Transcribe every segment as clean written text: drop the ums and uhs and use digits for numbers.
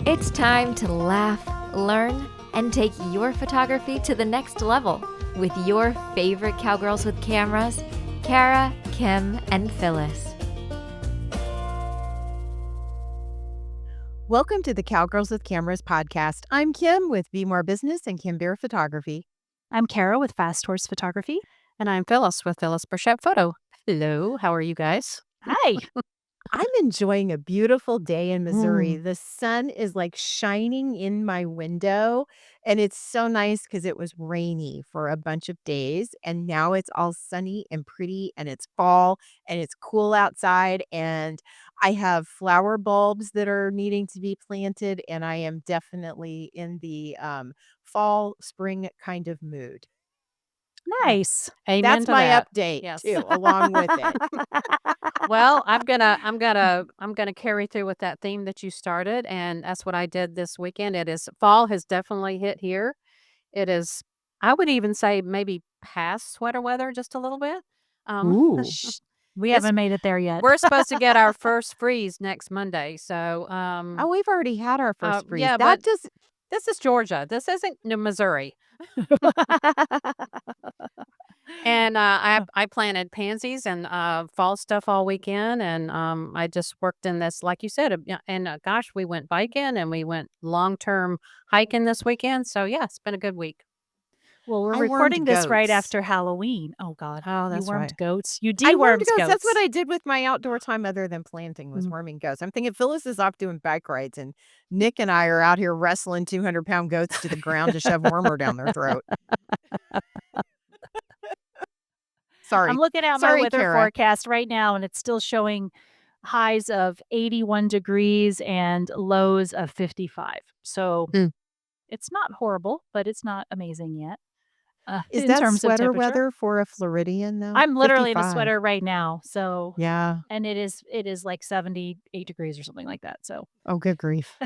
It's time to laugh, learn, and take your photography to the next level with your favorite Cowgirls with Cameras, Kara, Kim, and Phyllis. Welcome to the Cowgirls with Cameras podcast. I'm Kim with Be More Business and Kim Bear Photography. I'm Kara with Fast Horse Photography. And I'm Phyllis with Phyllis Burchett Photo. Hello, how are you guys? Hi. I'm enjoying a beautiful day in Missouri. The sun is like shining in my window, and it's so nice because it was rainy for a bunch of days, and now it's all sunny and pretty, and it's fall, and it's cool outside, and I have flower bulbs that are needing to be planted, and I am definitely in the fall, spring kind of mood. Nice. Amen That's to my that. update Yes. too, along with it. Well, I'm gonna carry through with that theme that you started, and that's what I did this weekend. It is fall has definitely hit here. It is, I would even say maybe past sweater weather just a little bit. Ooh. We It's- haven't made it there yet. We're supposed to get our first freeze next Monday, so Oh, we've already had our first freeze. yeah, That but just this is Georgia. This isn't New Missouri. And I planted pansies and fall stuff all weekend, and I just worked in this, like you said, and gosh, we went biking and we went long-term hiking this weekend. So yeah, it's been a good week. Well, we're I wormed recording this right goats. after Halloween. Oh, God. Oh, You that's wormed right. goats. You I dewormed wormed goats. That's what I did with my outdoor time other than planting was Mm. worming goats. I'm thinking Phyllis is off doing bike rides, and Nick and I are out here wrestling 200-pound goats to the ground to shove wormer down their throat. Sorry. I'm looking at my Sorry, weather Kara. forecast right now, and it's still showing highs of 81 degrees and lows of 55. So Hmm. it's not horrible, but it's not amazing yet. Is in that terms of sweater temperature. weather for a Floridian, though? I'm literally in a 55. sweater right now. So Yeah. and it is like 78 degrees or something like that. So Oh, good grief.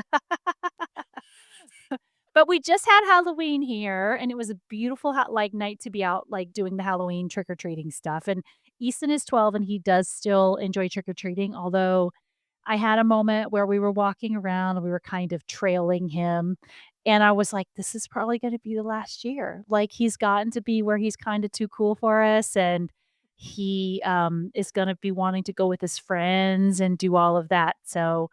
but we just had Halloween here, and it was a beautiful night to be out doing the Halloween trick-or-treating stuff. And Easton is 12 and he does still enjoy trick-or-treating, although I had a moment where we were walking around and we were kind of trailing him. And I was like, this is probably going to be the last year. Like, he's gotten to be where he's kind of too cool for us. And he is going to be wanting to go with his friends and do all of that. So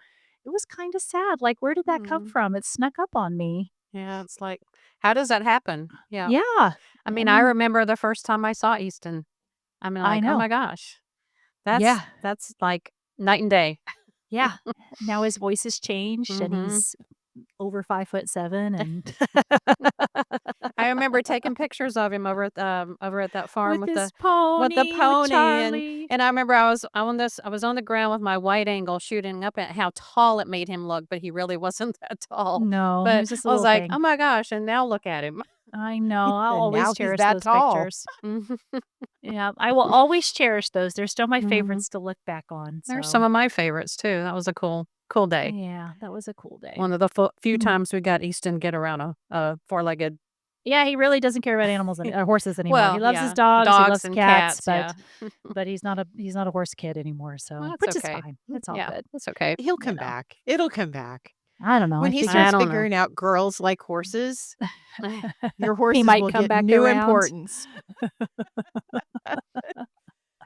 it was kind of sad. Like, where did that come from? It snuck up on me. Yeah, it's like, how does that happen? Yeah. Yeah. I mean, I remember the first time I saw Easton. I mean, I like, know. oh my gosh, that's Yeah. that's like night and day. Yeah. Now his voice has changed and he's over 5'7" and I remember taking pictures of him over at that farm with with his the pony, Charlie. and I remember I was on the ground with my wide angle shooting up at how tall it made him look, but he really wasn't that tall. No, he But was just a I was little like, thing. oh my gosh, and now look at him. I know. I'll And always now he's cherish that those tall. pictures. Yeah, I will always cherish those. They're still my favorites to look back on. There's so. some of my favorites too. That was a cool day. Yeah, that was a cool day. One of the few times we got Easton get around a four-legged. Yeah, he really doesn't care about animals or horses anymore. Well, he loves yeah, his dogs, he loves and cats, cats. but he's not a horse kid anymore. So Well, which that's is okay. fine. It's all Yeah, good. that's okay. He'll come know. back. It'll come back. I don't know. When I he think starts I don't know. figuring out girls like horses, your horses might will come get back new around. importance.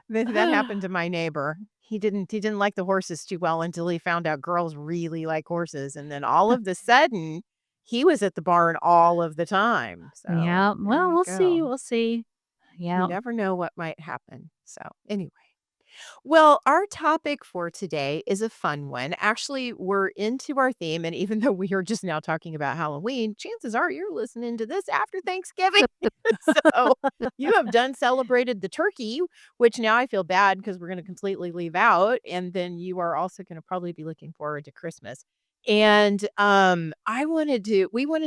That happened to my neighbor. He didn't like the horses too well until he found out girls really like horses, and then all of the sudden he was at the barn all of the time. So Yeah. there Well, you we'll see. go. We'll see. Yeah. You never know what might happen. So anyway. Well, our topic for today is a fun one. Actually, we're into our theme, and even though we are just now talking about Halloween, chances are you're listening to this after Thanksgiving. So you have done celebrated the turkey, which now I feel bad because we're going to completely leave out, and then you are also going to probably be looking forward to Christmas. And we wanted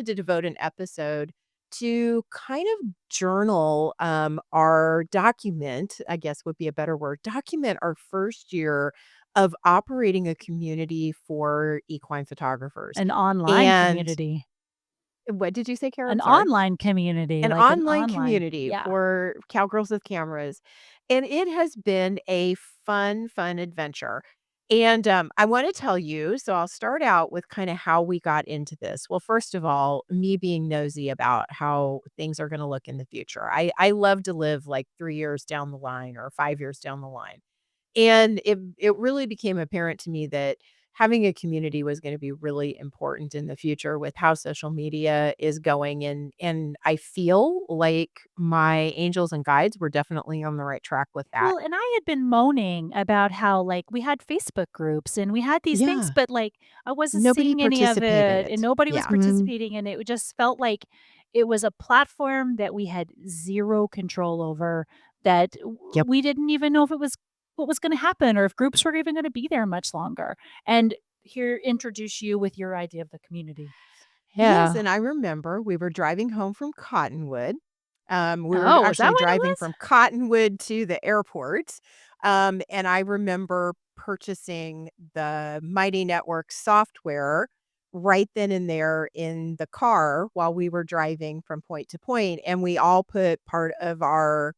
to devote an episode to kind of journal our document, I guess would be a better word, document our first year of operating a community for equine photographers. An online And community. what did you say, Kara? An I'm sorry. online community. An like online community Yeah. for Cowgirls with Cameras. And it has been a fun adventure. And, I wanna tell you, so I'll start out with kinda how we got into this. Well, first of all, me being nosy about how things are gonna look in the future. I love to live, like, 3 years down the line or 5 years down the line. And it really became apparent to me that having a community was gonna be really important in the future with how social media is going, and I feel like my angels and guides were definitely on the right track with that. Well, and I had been moaning about how, like, we had Facebook groups and we had these things, Yeah. but, like, I wasn't Nobody seeing any of it and participated. nobody was Yeah. Mhm. participating, and it just felt like it was a platform that we had 0 control over, that Yep. we didn't even know if it was what was gonna happen or if groups were even gonna be there much longer. And here, introduce you with your idea of the community. Yes, Yeah. and I remember we were driving home from Cottonwood. We were Oh, is that actually what it driving was? from Cottonwood to the airport, and I remember purchasing the Mighty Network software right then and there in the car while we were driving from point to point, and we all put part of our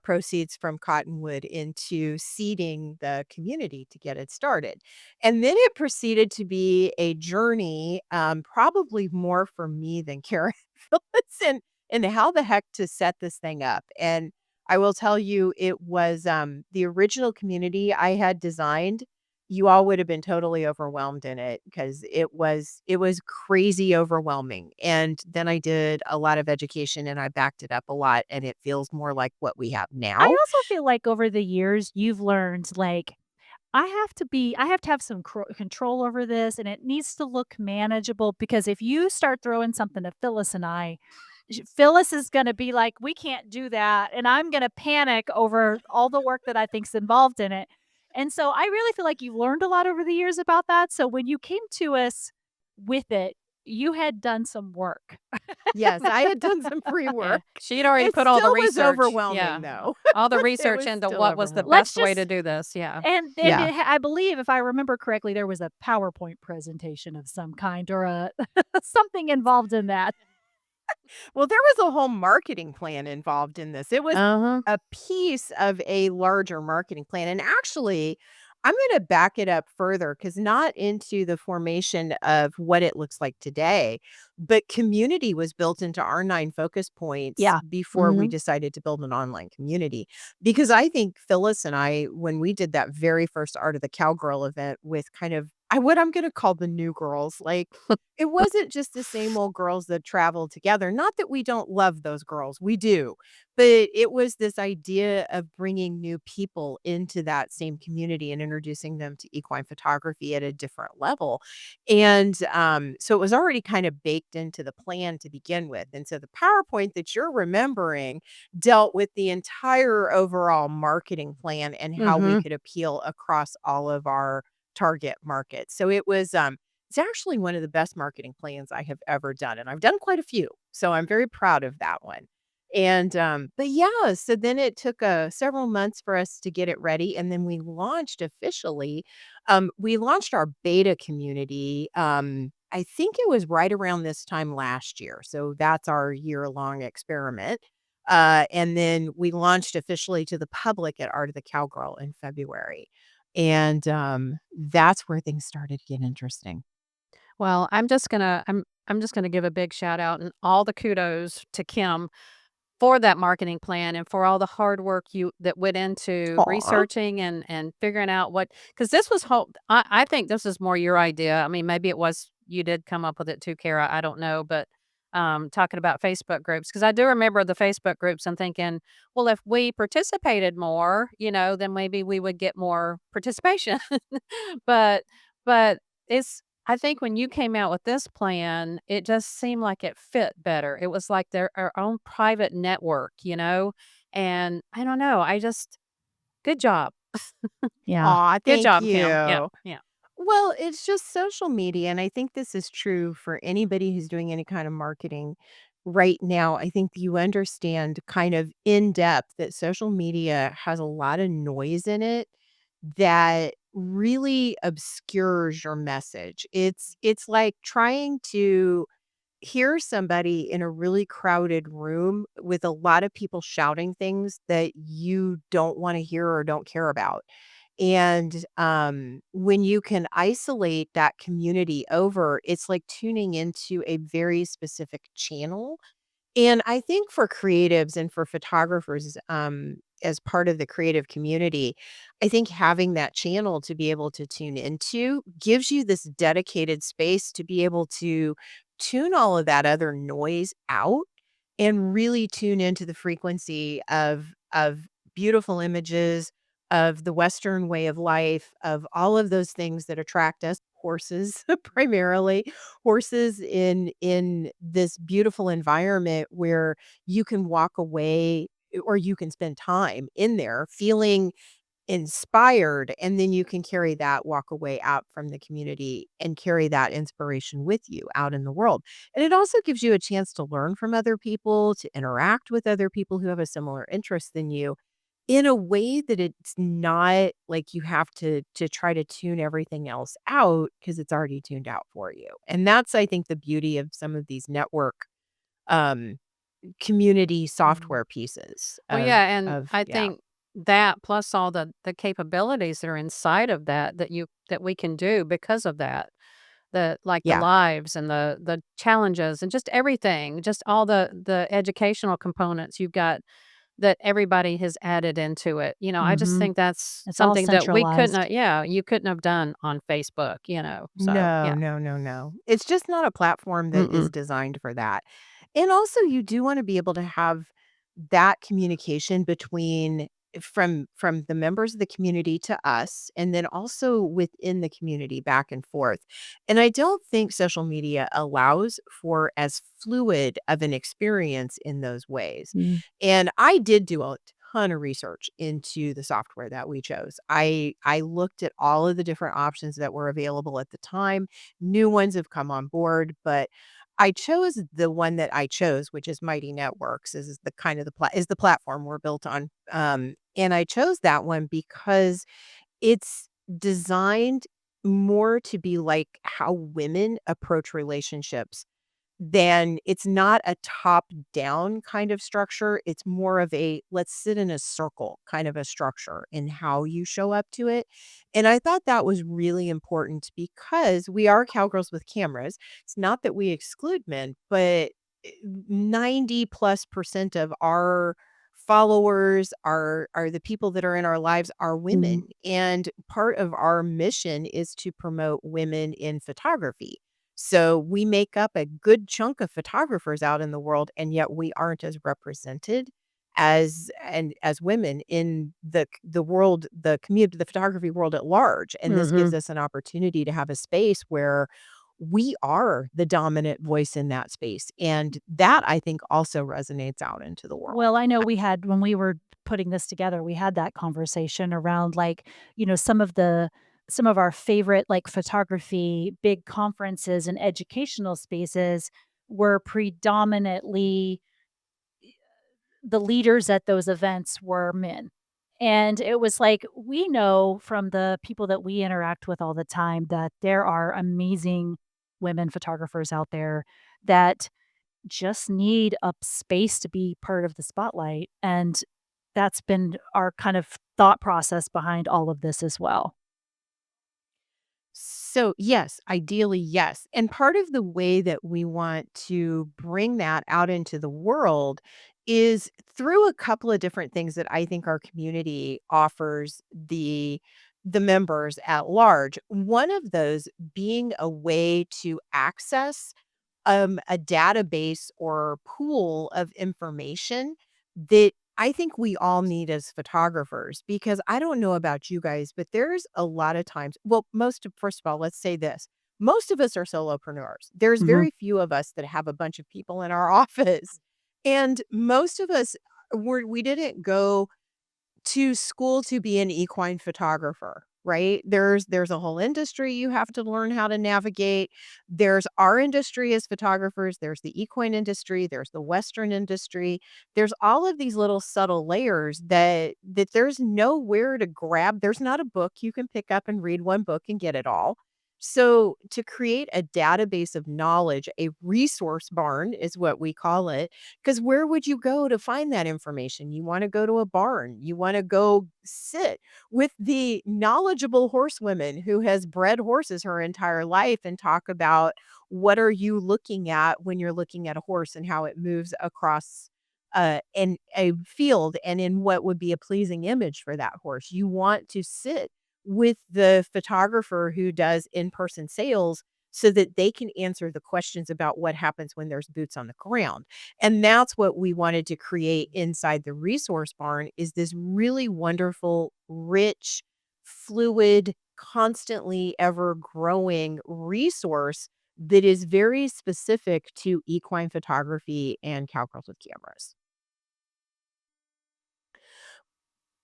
proceeds from Cottonwood into seeding the community to get it started. And then it proceeded to be a journey, probably more for me than Karen Phillips and how the heck to set this thing up. And I will tell you, it was the original community I had designed. You all would have been totally overwhelmed in it because it was crazy overwhelming. And then I did a lot of education and I backed it up a lot, and it feels more like what we have I now. also feel like over the years, you've learned, like, I have to have some control over this, and it needs to look manageable, because if you start throwing something to Phyllis and I, Phyllis is gonna be like, "We can't do that," and I'm gonna panic over all the work that I think's involved in it. And so I really feel like you've learned a lot over the years about that, so when you came to us with it, you had done some work. Yes, I had done some Yeah. pre-work. She'd already It put all the still was research. overwhelming, Yeah. though. All the It research was into still what was the overwhelming. Let's best way to just do this. Yeah. and Yeah. it I believe, if I remember correctly, there was a PowerPoint presentation of some kind, or a something involved in that. Well, there was a whole marketing plan involved in this. It was Uh-huh. a piece of a larger marketing plan. And actually, I'm going to back it up further because not into the formation of what it looks like today, but community was built into our 9 focus points Yeah. before we Mhm. decided to build an online community. Because I think Phyllis and I, when we did that very first Art of the Cowgirl event with kind of what I'm going to call the new girls, like it wasn't just the same old girls that traveled together. Not that we don't love those girls, we do. But it was this idea of bringing new people into that same community and introducing them to equine photography at a different level. And so it was already kind of baked into the plan to begin with. And so the PowerPoint that you're remembering dealt with the entire overall marketing plan and how we Mhm. could appeal across all of our target markets. So it was it's actually one of the best marketing plans I have ever done, and I've done quite a few, so I'm very proud of that one. And, but yeah, so then it took, several months for us to get it ready, and then we launched officially. We launched our beta community, I think it was right around this time last year, so that's our year-long experiment. And then we launched officially to the public at Art of the Cowgirl in February, and, that's where things started to get interesting. Well, I'm just gonna give a big shout out and all the kudos to Kim for that marketing plan and for all the hard work you that went into Aw. researching and figuring out what, because this was whole I think this is more your idea. I mean, maybe it was you did come up with it too, Kara, I don't know, but, talking about Facebook groups, because I do remember the Facebook groups and thinking, "Well, if we participated more, then maybe we would get more participation." But but it's I think when you came out with this plan, it just seemed like it fit better. It was like their our own private network, and I don't know, I just good job. Yeah. Aw, Good thank job, Kim. Yeah, you. yeah. Well, it's just social media, and I think this is true for anybody who's doing any kind of marketing right now. I think you understand kind of in depth that social media has a lot of noise in it that really obscures your message. It's like trying to hear somebody in a really crowded room with a lot of people shouting things that you don't wanna hear or don't care about. And when you can isolate that community over, it's like tuning into a very specific channel. And I think for creatives and for photographers, as part of the creative community, I think having that channel to be able to tune into gives you this dedicated space to be able to tune all of that other noise out and really tune into the frequency of beautiful images, of the Western way of life, of all of those things that attract us, horses primarily, horses in this beautiful environment where you can walk away or you can spend time in there feeling inspired, and then you can carry that walk away out from the community and carry that inspiration with you out in the world. And it also gives you a chance to learn from other people, to interact with other people who have a similar interest than you in a way that it's not like you have to try to tune everything else out because it's already tuned out for you. And that's, I think, the beauty of some of these network um community Mm. software pieces Well, yeah, and of I yeah. think that plus all the capabilities that are inside of that that we can do because of that. Like the Yeah. lives and the challenges and just everything, just all the educational components you've got that everybody has added into it. I just Mhm. think that's It's all something that we couldn't centralized. yeah, you couldn't have done on Facebook, so, No, yeah. no, no, no. It's just not a platform that is Mm-mm. designed for that. And also you do wanna be able to have that communication between from the members of the community to us, and then also within the community back and forth. And I don't think social media allows for as fluid of an experience in those ways. Mm. And I did do a ton of research into the software that we chose. I looked at all of the different options that were available at the time. New ones have come on board, but I chose the one that I chose, which is Mighty Networks, is the kind of is the platform we're built on. And I chose that one because it's designed more to be like how women approach relationships then it's not a top-down kind of structure, it's more of a, "Let's sit in a circle," kind of a structure in how you show up to it, and I thought that was really important because we are cowgirls with cameras. It's not that we exclude men, but 90 plus percent of our followers, are the people that are in our lives are Mhm. women, and part of our mission is to promote women in photography. So we make up a good chunk of photographers out in the world, and yet we aren't as represented as women in the world, the community, the photography world at large. And this gives Mhm. us an opportunity to have a space where we are the dominant voice in that space. And that I think also resonates out into the world. Well, I know we had when we were putting this together, we had that conversation around, like, some of our favorite, like, photography, big conferences and educational spaces were predominantly the leaders at those events were men. And it was like, we know from the people that we interact with all the time that there are amazing women photographers out there that just need a space to be part of the spotlight. And that's been our kind of thought process behind all of this as well. So, yes, ideally, yes. And part of the way that we want to bring that out into the world is through a couple of different things that I think our community offers the members at large. One of those being a way to access a database or pool of information that I think we all need as photographers because I don't know about you guys, but there's a lot of times, well, first of all, let's say this. Most of us are solopreneurs. There's Mhm. very few of us that have a bunch of people in our office. And most of us we didn't go to school to be an equine photographer, right? There's a whole industry you have to learn how to navigate. There's our industry as photographers, there's the equine industry, there's the Western industry. There's all of these little subtle layers that there's nowhere to grab. There's not a book you can pick up and read one book and get it all. So, to create a database of knowledge, a resource barn is what we call it, because where would you go to find that information? You want to go to a barn, you want to go sit with the knowledgeable horsewoman who has bred horses her entire life and talk about what are you looking at when you're looking at a horse and how it moves across in a field and in what would be a pleasing image for that horse. You want to sit with the photographer who does in-person sales so that they can answer the questions about what happens when there's boots on the ground. And that's what we wanted to create inside the resource barn is this really wonderful, rich, fluid, constantly ever growing resource that is very specific to equine photography and cowgirls with cameras.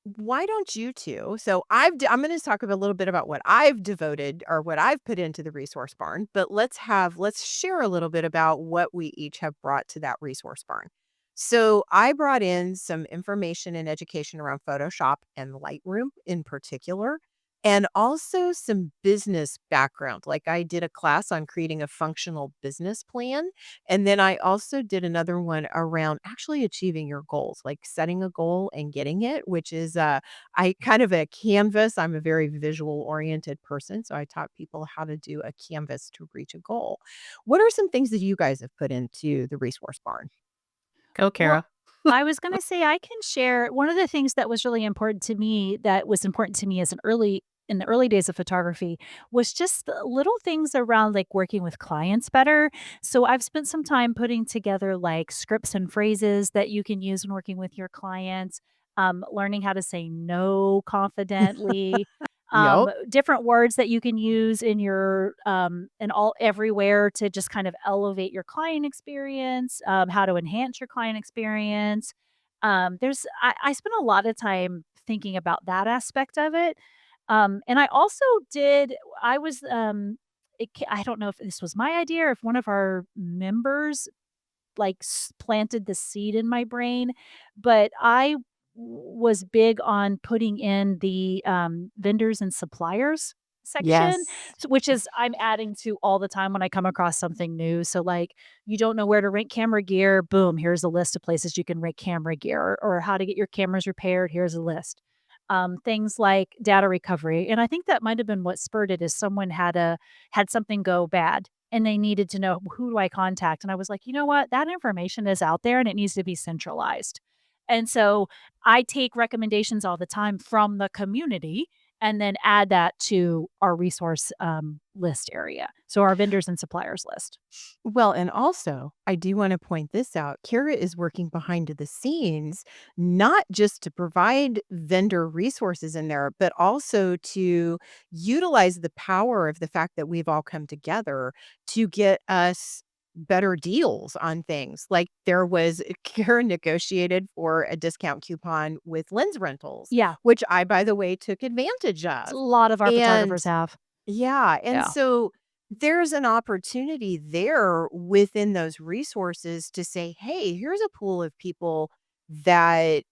Why don't you 2? So I'm gonna talk a little bit about what I've devoted or what I've put into the resource barn, but let's share a little bit about what we each have brought to that resource barn. So I brought in some information and education around Photoshop and Lightroom in particular, and also some business background. Like I did a class on creating a functional business plan. And then I also did another one around actually achieving your goals, like setting a goal and getting it, which is I kind of a canvas. I'm a very visual oriented person, so I taught people how to do a canvas to reach a goal. What are some things that you guys have put into the resource barn? Go, Well, Kara. I was gonna say I can share one of the things that was really important to me that was important to me as an early in the early days of photography was just the little things around like working with clients better. So I've spent some time putting together like scripts and phrases that you can use when working with your clients, learning how to say no confidently, Yep. different words that you can use in your and all everywhere to just kind of elevate your client experience, how to enhance your client experience. I spent a lot of time thinking about that aspect of it. And I also did I was I don't know if this was my idea or if one of our members like, planted the seed in my brain, but I was big on putting in the, vendors and suppliers section, Yes. which is I'm adding to all the time when I come across something new. So, like, you don't know where to rent camera gear, boom, here's a list of places you can rent camera gear, or how to get your cameras repaired, here's a list. Things like data recovery, and I think that might have been what spurred it, is someone had something go bad and they needed to know who do I contact? And I was like, you know what? That information is out there and it needs to be centralized. And so I take recommendations all the time from the community and then add that to our resource list area. So our vendors and suppliers list. Well, and also, I do want to point this out. Kara is working behind the scenes, not just to provide vendor resources in there, but also to utilize the power of the fact that we've all come together to get us better deals on things. Like there was Kara negotiated for a discount coupon with lens rentals, Yeah. which I, by the way, took advantage A of. lot of our And photographers have. yeah, and Yeah. so there's an opportunity there within those resources to say, "Hey, here's a pool of people that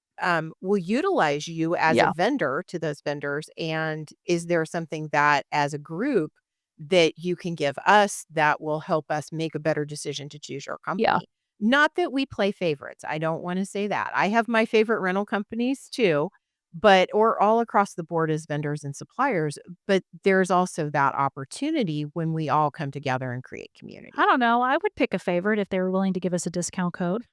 will utilize you as a Yeah. vendor to those vendors. And is there something that, as a group, that you can give us that will help us make a better decision to choose your Yeah. company?" Not that we play favorites. I don't want to say that. I have my favorite rental companies too, but or all across the board as vendors and suppliers, but there's also that opportunity when we all come together and create I community. don't know. I would pick a favorite if they were willing to give us a discount code.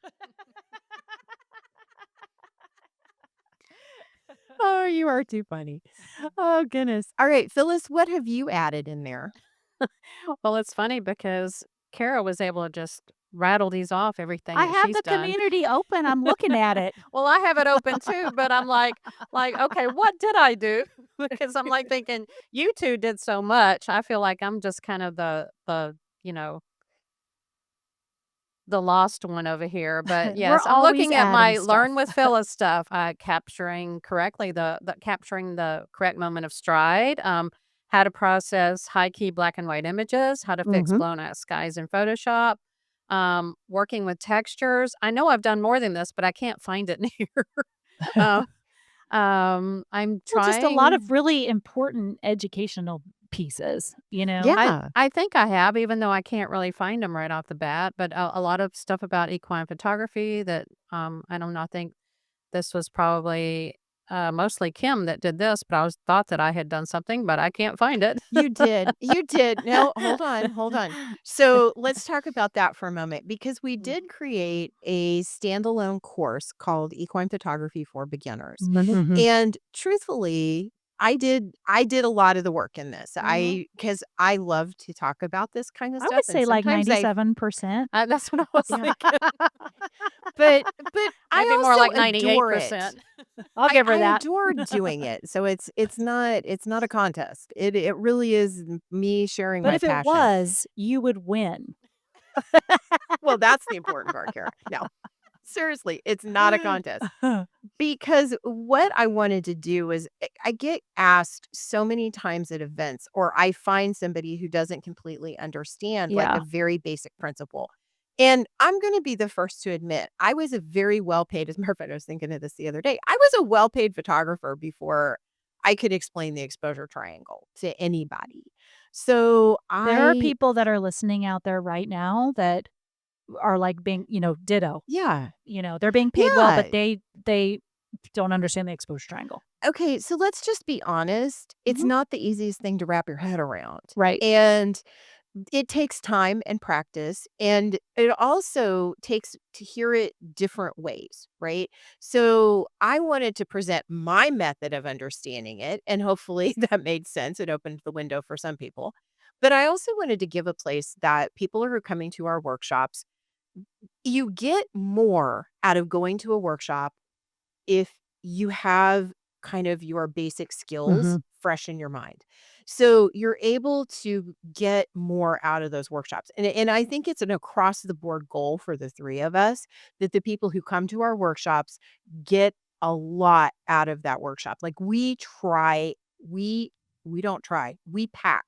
Oh, you are too funny. Oh, goodness. All right, Phyllis, what have you added in there? Well, it's funny because Kara was able to just rattle these off, everything I that have she's the done. community open. I'm looking at it. Well, I have it open too, but I'm like, "Okay, what did I do?" Because I'm, like, thinking, "You 2 did so much." I feel like I'm just kind of you know, the lost one over here, but We're yes, I'm always looking at adding my stuff. Learn with Phyllis stuff, capturing correctly capturing the correct moment of stride, how to process high key black and white images, how to fix Mhm. blown out skies in Photoshop, working with textures. I know I've done more than this, but I can't find it in here. Uh, I'm Well, just a lot of trying really important educational pieces, you know? I Yeah. I think I have, even though I can't really find them right off the bat, but a lot of stuff about equine photography that, I don't know, I think this was probably, mostly Kim that did this, but I was thought that I had done something, but I can't find it. You did. You did. No, hold on, hold on. So let's talk about that for a moment because we Mm. did create a standalone course called Equine Photography for Beginners. Mhm. And truthfully, I did a lot of the work in this. Mhm. Because I love to talk about this kind of I stuff. would And say like sometimes I 97%. That's what I was yeah. thinking. But I Maybe more like also adore it. 98%. I'll give her I that. adore doing it. So it's not a contest. It really is me sharing But my if it passion. was, you would win. Well, that's the important part, Kara. No. Seriously, it's not a contest. Because what I wanted to do is I get asked so many times at events, or I find somebody who doesn't completely understand like a Yeah. very basic principle. And I'm going to be the first to admit, I was a very well paid, as a matter of fact, I was thinking of this the other day. I was a well paid photographer before I could explain the exposure triangle to anybody. So There are I, people that are listening out there right now that are like being, ditto. yeah, They're being paid well, but yeah. they don't understand the exposure triangle. Okay, so let's just be honest. It's Mhm. not the easiest thing to wrap your head around. Right. And it takes time and practice. And it also takes to hear it different ways, right? So I wanted to present my method of understanding it. And hopefully that made sense. It opened the window for some people. But I also wanted to give a place that people who are coming to our workshops, you get more out of going to a workshop if you have kind of your basic skills Mhm. fresh in your mind. So you're able to get more out of those workshops. And I think it's an across the board goal for the three of us that the people who come to our workshops get a lot out of that workshop. Like we don't try. We pack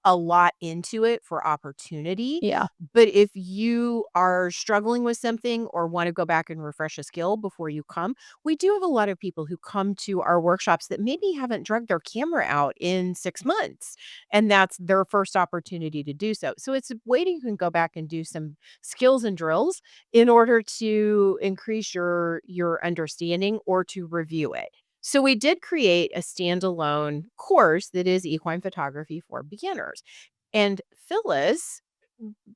a lot into it for opportunity. Yeah. But if you are struggling with something or want to go back and refresh a skill before you come, we do have a lot of people who come to our workshops that maybe haven't drugged their camera out in 6 months, and that's their first opportunity to do so. So it's a way that you can go back and do some skills and drills in order to increase your understanding or to review it. So we did create a standalone course that is equine photography for beginners. And Phyllis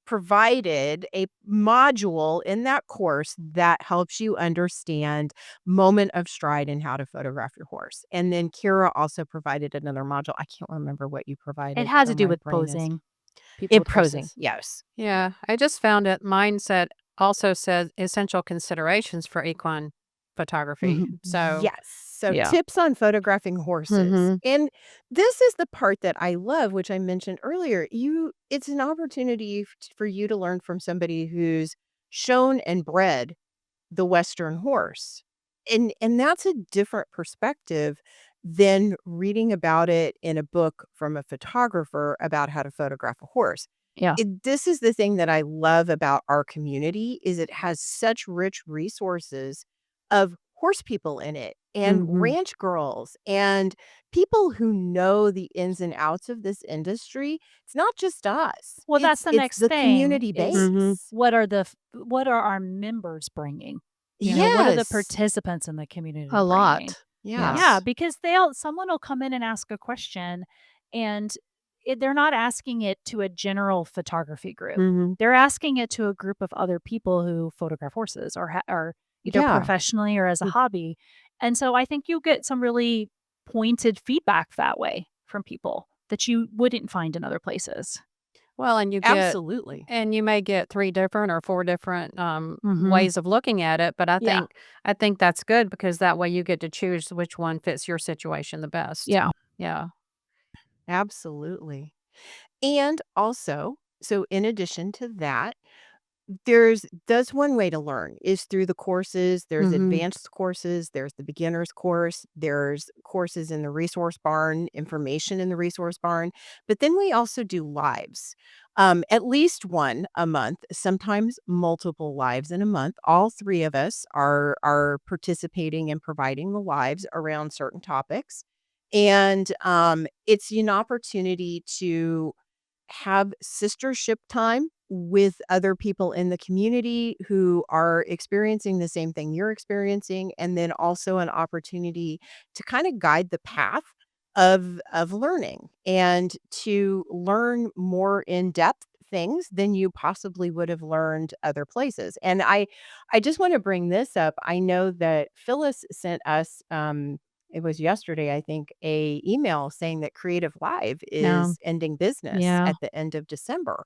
provided a module in that course that helps you understand moment of stride and how to photograph your horse. And then Kira also provided another module. I can't remember what you It provided, has so to do my with brain is posing. People in with prosing. horses. Yes. Yeah, I just found it. Mine said also said essential considerations for equine photography. Mhm. So, Yes. So Yeah. tips on photographing horses. mhm. And this is the part that I love, which I mentioned earlier. It's an opportunity for you to learn from somebody who's shown and bred the Western horse. And that's a different perspective than reading about it in a book from a photographer about how to photograph a horse. Yeah. This is the thing that I love about our community is it has such rich resources of horse people in it and Mhm. ranch girls and people who know the ins and outs of this industry. It's not just us. Well, that's It's the it's next the thing community is Mhm. base. what are our members bringing? What are the Yes. participants in the community A bringing? lot. Yeah, Yes. Yes. because someone will come in and ask a question, and they're not asking it to a general photography group. Mhm. They're asking it to a group of other people who photograph horses or either Yeah. professionally or as a Mm. hobby. And so I think you get some really pointed feedback that way from people that you wouldn't find in other places. Well, Absolutely. and you may get 3 different or 4 different, Mhm. ways of looking at it, but Yeah. I think that's good because that way you get to choose which one fits your situation the best. Yeah. Yeah. Absolutely. And also, so in addition to that, that's one way to learn is through the courses. There's Mhm. advanced courses, there's the beginner's course, there's courses in the resource barn, information in the resource barn, but then we also do lives. At least one a month, sometimes multiple lives in a month. All three of us are participating and providing the lives around certain topics. And it's an opportunity to have sistership time with other people in the community who are experiencing the same thing you're experiencing, and then also an opportunity to kind of guide the path of learning and to learn more in-depth things than you possibly would have learned other places. And I just want to bring this up. I know that Phyllis sent us it was yesterday, I think, a email saying that Creative Live No. is ending business Yeah. at the end of December.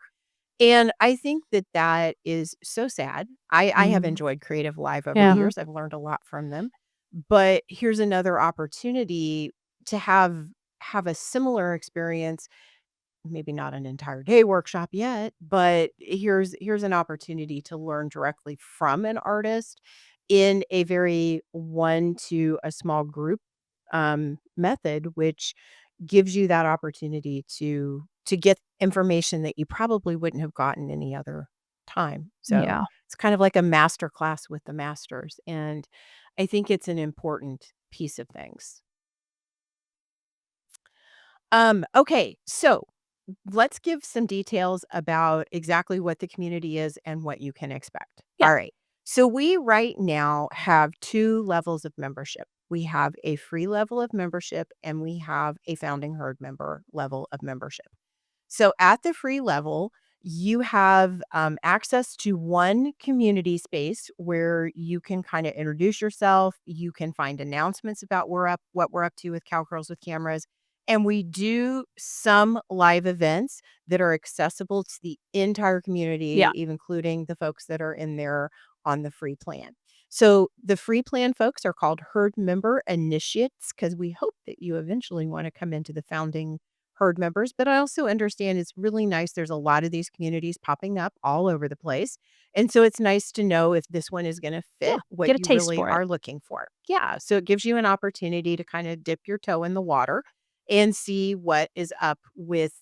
And I think that that is so sad. I have Mhm. enjoyed Creative Live over the Yeah. years. I've learned a lot from them. But here's another opportunity to have a similar experience, maybe not an entire day workshop yet, but here's an opportunity to learn directly from an artist in a very one to a small group method, which gives you that opportunity to get information that you probably wouldn't have gotten any other time. So Yeah. it's kind of like a master class with the masters. And I think it's an important piece of things. Okay, so let's give some details about exactly what the community is and what you can expect. Yeah. All right. So we right now have two levels of membership. We have a free level of membership and we have a founding herd member level of membership. So at the free level, you have access to one community space where you can kind of introduce yourself. You can find announcements about what we're up to with Cowgirls with Cameras. And we do some live events that are accessible to the entire Yeah. community, even including the folks that are in there on the free plan. So the free plan folks are called herd member initiates because we hope that you eventually want to come into the founding herd members, but I also understand it's really nice. There's a lot of these communities popping up all over the place. And so it's nice to know if this one is going to Yeah. fit what Get a you taste really for it. are looking for. Yeah. So it gives you an opportunity to kind of dip your toe in the water and see what is up with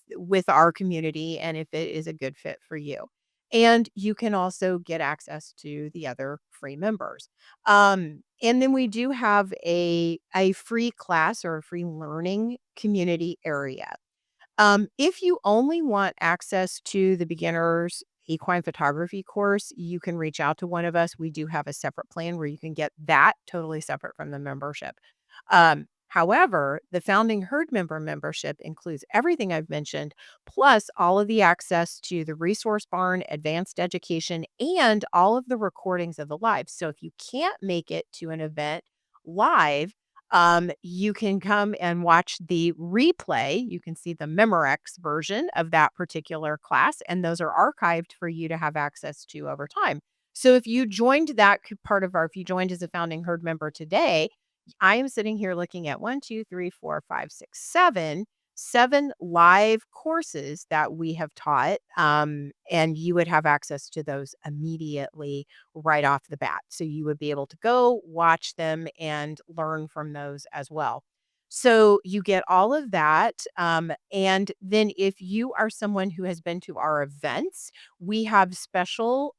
our community and if it is a good fit for you. And you can also get access to the other free members. And then we do have a free class or a free learning community area. If you only want access to the beginner's equine photography course, you can reach out to one of us. We do have a separate plan where you can get that totally separate from the membership. However, the founding herd member membership includes everything I've mentioned, plus all of the access to the resource barn, advanced education, and all of the recordings of the live. So if you can't make it to an event live, you can come and watch the replay. You can see the Memorex version of that particular class, and those are archived for you to have access to over time. So if you joined if you joined as a founding herd member today, I am sitting here looking at 7 live courses that we have taught. And you would have access to those immediately right off the bat. So you would be able to go watch them and learn from those as well. So you get all of that. And then if you are someone who has been to our events, we have special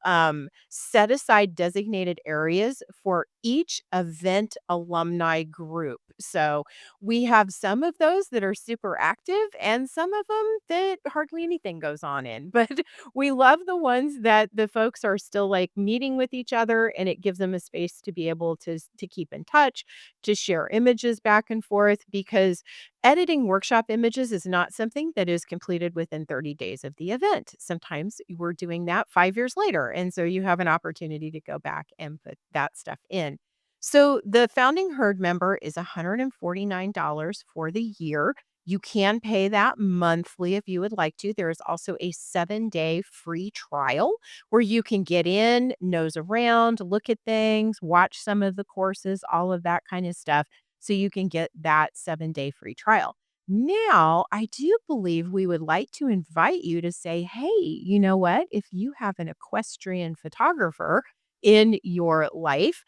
set aside designated areas for each event alumni group. So we have some of those that are super active and some of them that hardly anything goes on in. But we love the ones that the folks are still like meeting with each other and it gives them a space to be able to keep in touch, to share images back and forth because editing workshop images is not something that is completed within 30 days of the event. Sometimes we're doing that 5 years later and so you have an opportunity to go back and put that stuff in. So the founding herd member is $149 for the year. You can pay that monthly if you would like to. There is also a 7-day free trial where you can get in, nose around, look at things, watch some of the courses, all of that kind of stuff. So you can get that 7-day free trial. Now, I do believe we would like to invite you to say, hey, you know what? If you have an equestrian photographer in your life,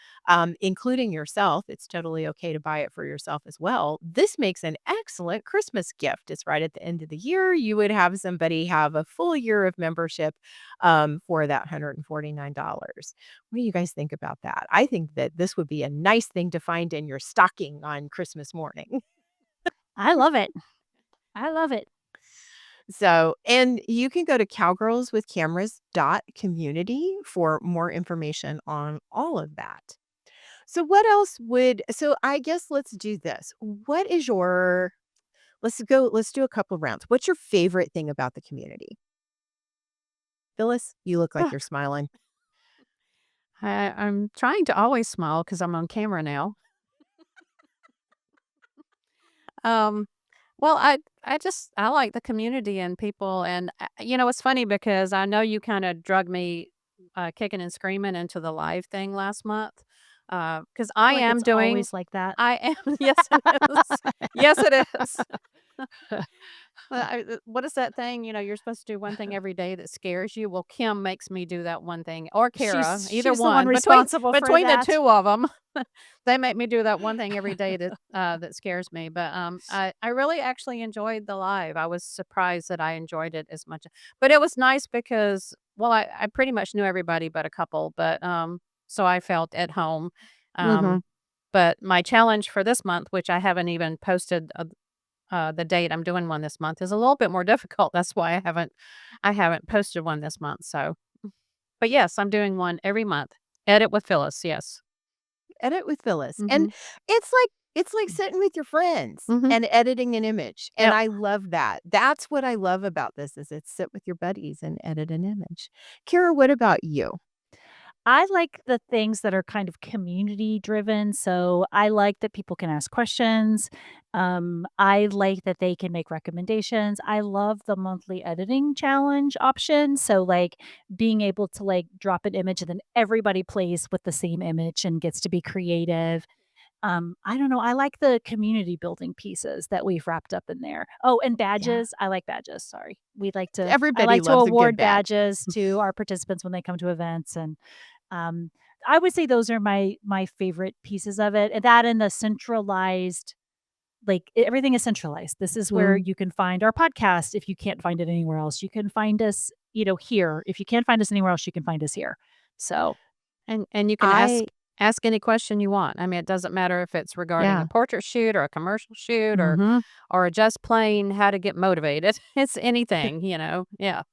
including yourself. It's totally okay to buy it for yourself as well. This makes an excellent Christmas gift. It's right at the end of the year. You would have somebody have a full year of membership for that $149. What do you guys think about that? I think that this would be a nice thing to find in your stocking on Christmas morning. I love it. I love it. So, and you can go to cowgirlswithcameras.community for more information on all of that. So what else would so I guess let's do this. What is your let's do a couple rounds. What's your favorite thing about the community? Phyllis, you look like you're smiling. I'm trying to always smile because I'm on camera now. Um, well, I like the community and people, and it's funny because I know you kind of drug me kicking and screaming into the live thing last month because I I feel like am it's doing. always like that. I am. Yes, it is. Yes, it is. What is that thing? You're supposed to do one thing every day that scares you. Well, Kim makes me do that one thing, or Kara, either She's the one one. Between responsible for between the that. two of them, they make me do that one thing every day that scares me. But I really actually enjoyed the live. I was surprised that I enjoyed it as much. But it was nice because I pretty much knew everybody but a couple. But so I felt at home. Mhm. Um, but my challenge for this month, which I haven't even posted the date I'm doing one this month, is a little bit more difficult. That's why I haven't posted one this month. So, but yes, I'm doing one every month. Edit with Phyllis. Yes. Edit with Phyllis. And Mm-hmm. it's like sitting with your friends Mm-hmm. and editing an image. And Yep. I love that. That's what I love about this is it's sit with your buddies and edit an image. Kira, what about you? I like the things that are kind of community driven. So I like that people can ask questions. I like that they can make recommendations. I love the monthly editing challenge option. So like being able to like drop an image and then everybody plays with the same image and gets to be creative. I don't know. I like the community building pieces that we've wrapped up in there. Oh, and Yeah. badges. I like badges. Sorry. I Everybody like to loves a good award badge. badges to our participants when they come to events and um, I would say those are my favorite pieces of it, and that and the centralized everything is centralized. This is where Mm. you can find our podcast if you can't find it anywhere else. You can find us, here. If you can't find us anywhere else, you can find us here. So, And you can ask I ask any question you want. I mean, it doesn't matter if it's regarding a yeah. portrait shoot or a commercial shoot Mhm. or just plain how to get motivated. It's anything. Yeah.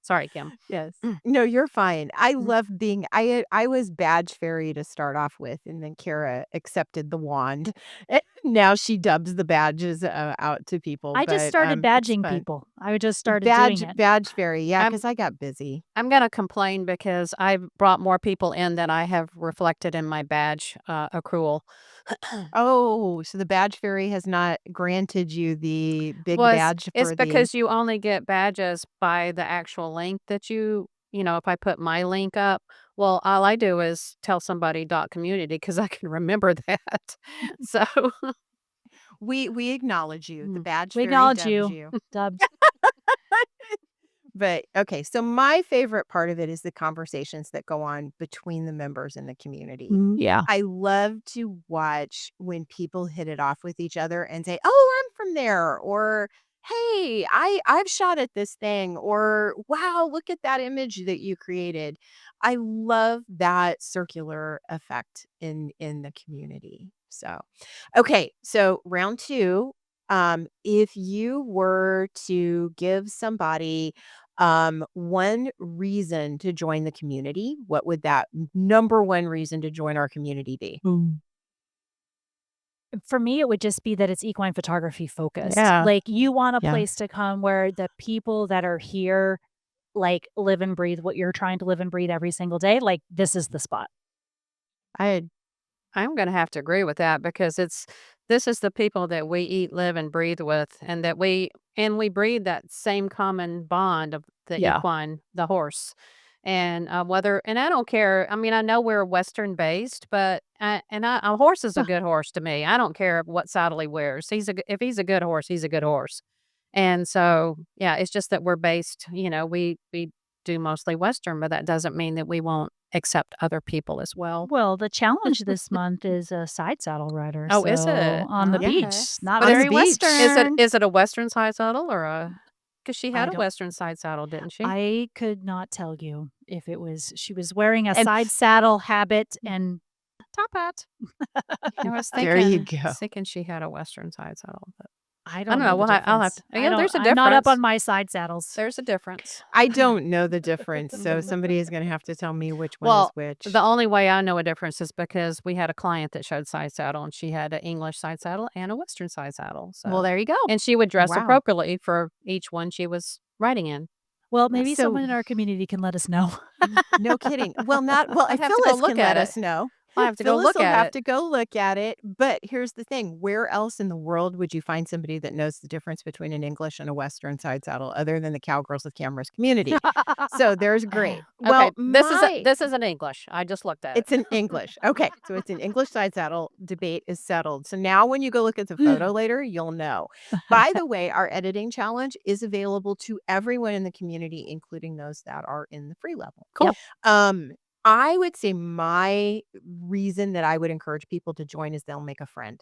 Sorry, Kim. Yes. Mm. No, you're fine. I Mm. love being I was badge fairy to start off with, and then Kara accepted the wand. Now she dubs the badges, out to people, I just but, started it's badging fun. people. I just started doing it. Badge fairy, yeah, I'm because I got busy. I'm gonna complain because I've brought more people in than I have reflected in my badge accrual. Oh, so the badge fairy has not granted you the big Was badge it's for the because you only get badges by the actual link that if I put my link up, well, all I do is tell somebody dot community because I can remember that. So, we acknowledge you. The mm, badge We fairy acknowledge dubs you. you. Dubbed. But, okay, so my favorite part of it is the conversations that go on between the members in the community. Yeah. I love to watch when people hit it off with each other and say, "Oh, I'm from there," or, "Hey, I've shot at this thing," or, "Wow, look at that image that you created." I love that circular effect in the community. So, okay, so round 2, if you were to give somebody one reason to join the community, what would that number one reason to join our community be? For me, it would just be that it's equine photography focused. Yeah. Like, you want a Yeah. place to come where the people that are here, like, live and breathe what you're trying to live and breathe every single day. Like, this is the spot. I I'm gonna have to agree with that because this is the people that we eat, live, and breathe with, and we breathe that same common bond of the Yeah. equine, the horse. And whether and I don't care. I mean, I know we're Western based, but a horse is a good horse to me. I don't care what saddle he wears. If he's a good horse, he's a good horse. And so, yeah, it's just that we're based. We do mostly Western, but that doesn't mean that we won't accept other people as well. Well, the challenge this month is a side saddle rider, Oh, is so it? on the Oh, yeah. okay. beach. Not But On the very beach. is it Western. is it a Western side saddle or a? Because she I had a don't Western side saddle, didn't she? I could not tell you if it was she was wearing a And side saddle habit and top hat. I was there you thinking go. thinking she had a Western side saddle, but I I don't don't know know. the I'll have difference. to. Yeah, there's a I'm not up on difference. my side saddles. There's a difference. I don't know the difference, so Mhm. somebody is gonna have to tell me which one is Well, which. the only way I know a difference is because we had a client that showed side saddle, and she had an English side saddle and a Western side saddle. Well, So, there you go. and she would dress Wow. appropriately for each one she was riding in. Well, maybe So someone in our community can let us know. no kidding. Well, I'd have to go Phyllis look can let at us it. know. I have to go Phyllis look will at have it. to go look at it. But here's the thing: where else in the world would you find somebody that knows the difference between an English and a Western side saddle, other than the Cowgirls with Cameras community? So there's great. Okay, Well, my this is an English. I just looked at it's it. an English. Okay, so it's an English side saddle. Debate is settled. So now when you go look at the photo later, you'll know. By the way, our editing challenge is available to everyone in the community, including those that are in the free level. Cool. Um, I would say my reason that I would encourage people to join is they'll make a friend.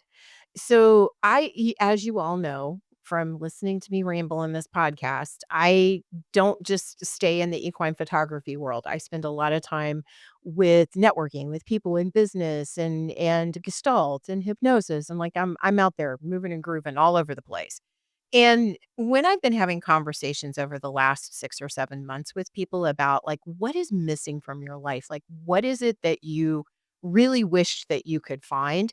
So as you all know from listening to me ramble in this podcast, I don't just stay in the equine photography world. I spend a lot of time with networking with people in business and gestalt and hypnosis. And like I'm out there moving and grooving all over the place. And when I've been having conversations over the last 6 or 7 months with people about, like, what is missing from your life? Like, what is it that you really wished that you could find?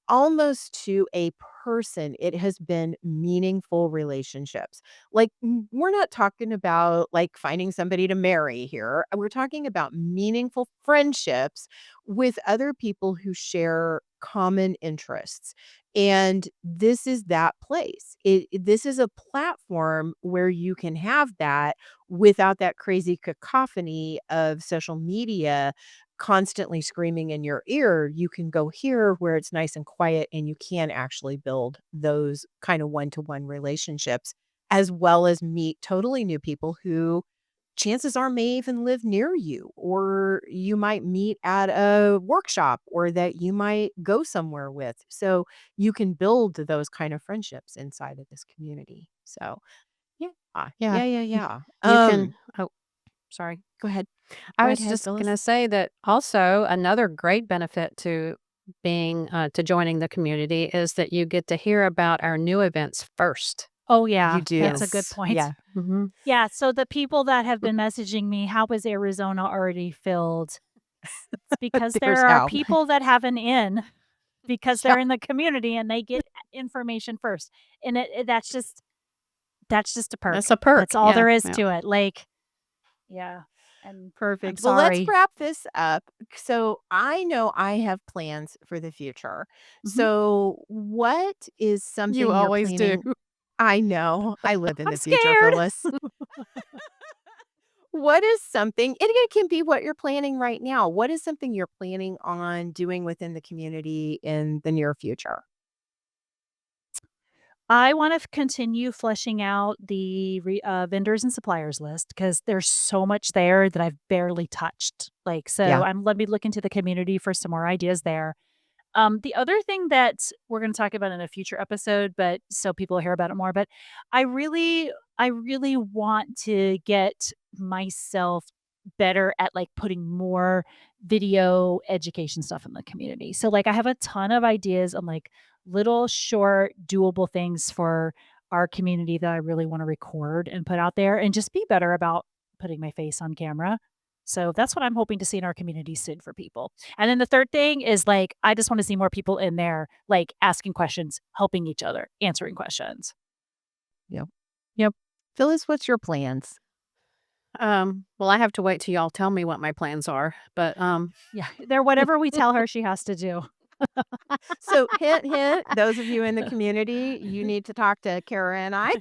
Almost to a person, it has been meaningful relationships. Like, we're not talking about, like, finding somebody to marry here. We're talking about meaningful friendships with other people who share common interests. And this is that place. This is a platform where you can have that without that crazy cacophony of social media constantly screaming in your ear. You can go here where it's nice and quiet and you can actually build those kind of one-to-one relationships as well as meet totally new people who chances are may even live near you, or you might meet at a workshop, or that you might go somewhere with. So you can build those kind of friendships inside of this community. So yeah, Yeah. yeah. You can. Oh, sorry. Go ahead. I Right was ahead, just going to Phyllis. say that also another great benefit to being to joining the community is that you get to hear about our new events first. Oh, You yeah. do. That's a good point. Yeah. Mm-hmm. Yeah, so the people that have been messaging me, "How is Arizona already filled?" It's because There's there are how. people that have an in because Yeah. they're in the community and they get information first. And that's just a perk. That's a perk. That's all Yeah. there is Yeah. to it. Like, yeah. And I'm Perfect. Well, let's sorry. wrap this up. So I know I have plans for the future. Mhm. So what is something You you're always do. planning? I know. I live in I'm the future, scared. Phyllis. What is something, and it can be what you're planning right now. What is something you're planning on doing within the community in the near future? I want to continue fleshing out the vendors and suppliers list because there's so much there that I've barely touched. Like, so Yeah. I'm let me look into the community for some more ideas there. The other thing that we're going to talk about in a future episode, but so people hear about it more, but I really want to get myself better at like putting more video education stuff in the community. So like I have a ton of ideas on like little short doable things for our community that I really want to record and put out there and just be better about putting my face on camera. So that's what I'm hoping to see in our community soon for people. And then the third thing is like, I just want to see more people in there, like asking questions, helping each other, answering questions. Yep. Yep. Phyllis, what's your plans? Well, I have to wait till y'all tell me what my plans are. But Yeah. They're whatever we tell her she has to do. So hint, hint, those of you in the community, you need to talk to Kara and I.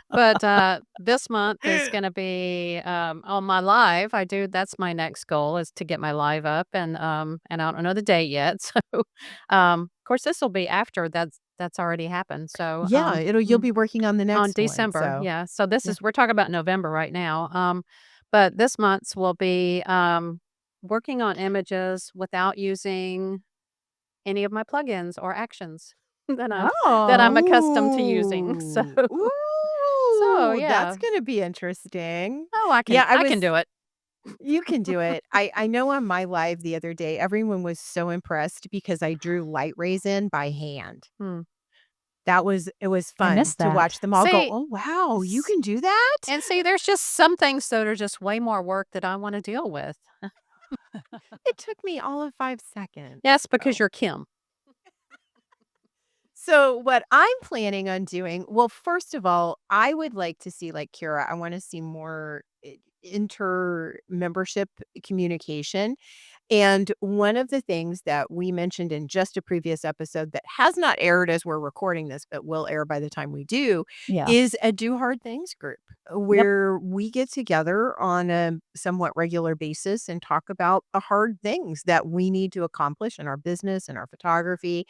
but this month is going to be on my live. That's my next goal is to get my live up, and I don't know the date yet. So of course this will be after that's already happened. So Yeah, you'll be working on the next on one. December. So Yeah. So yeah. we're talking about November right now. But this month's will be working on images without using any of my plugins or actions that I'm accustomed to using. So Ooh, yeah. that's gonna be interesting. Oh, Yeah, I can do it. you can do it. I know on my live the other day, everyone was so impressed because I drew light rays in by hand. Hmm. it was I fun missed to that. watch them all go, See, "Oh, wow, you s- can do that?" and see, there's just some things that are just way more work that I want to deal with. It took me all of 5 seconds. That's because So you're Kim. So what I'm planning on doing, well, first of all, I would like to see like Kira, I want to see more inter-membership communication. And one of the things that we mentioned in just a previous episode that has not aired as we're recording this, but will air by the time we do, Yeah. is a Do Hard Things group Yep. where we get together on a somewhat regular basis and talk about the hard things that we need to accomplish in our business and our photography.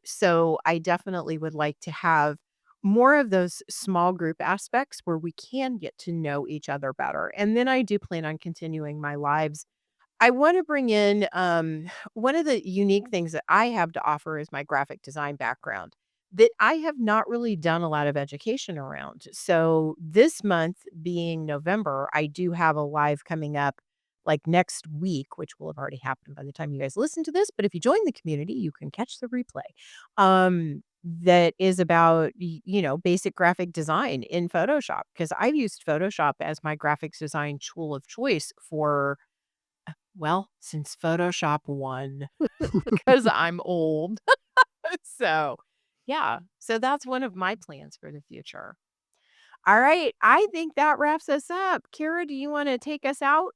So I definitely would like to have more of those small group aspects where we can get to know each other better. And then I do plan on continuing my lives. I want to bring in one of the unique things that I have to offer is my graphic design background that I have not really done a lot of education around. So this month being November, I do have a live coming up like next week, which will have already happened by the time you guys listen to this. But if you join the community, you can catch the replay. That is about basic graphic design in Photoshop because I've used Photoshop as my graphics design tool of choice for well, since Photoshop 1, because I'm old. So, yeah. So that's one of my plans for the future. All right. I think that wraps us up. Kira, do you want to take us out?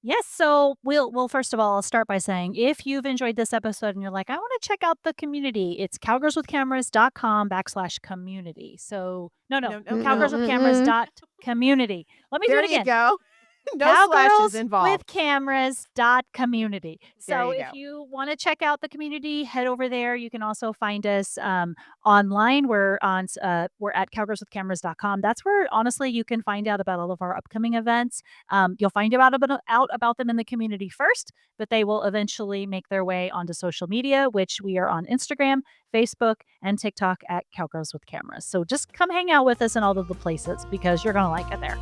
Yes, so well, first of all, I'll start by saying if you've enjoyed this episode and you're like, I want to check out the community, it's cowgirlswithcameras.com/community. So no, No, no, no. cowgirlswithcameras.community. Let me do There it you again. go. No slashes Cowgirls with involved. Cameras community. There So you if go. you want to check out the community, head over there. You can also find us online. We're at cowgirlswithcameras.com. That's where honestly you can find out about all of our upcoming events. You'll find out about them in the community first, but they will eventually make their way onto social media, which we are on Instagram, Facebook, and TikTok at Cowgirls with Cameras. So just come hang out with us in all of the places because you're gonna like it there.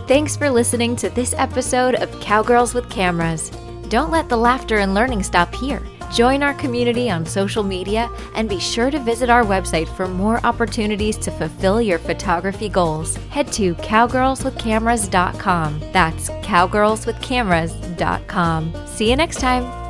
Thanks for listening to this episode of Cowgirls with Cameras. Don't let the laughter and learning stop here. Join our community on social media and be sure to visit our website for more opportunities to fulfill your photography goals. Head to cowgirlswithcameras.com. That's cowgirlswithcameras.com. See you next time.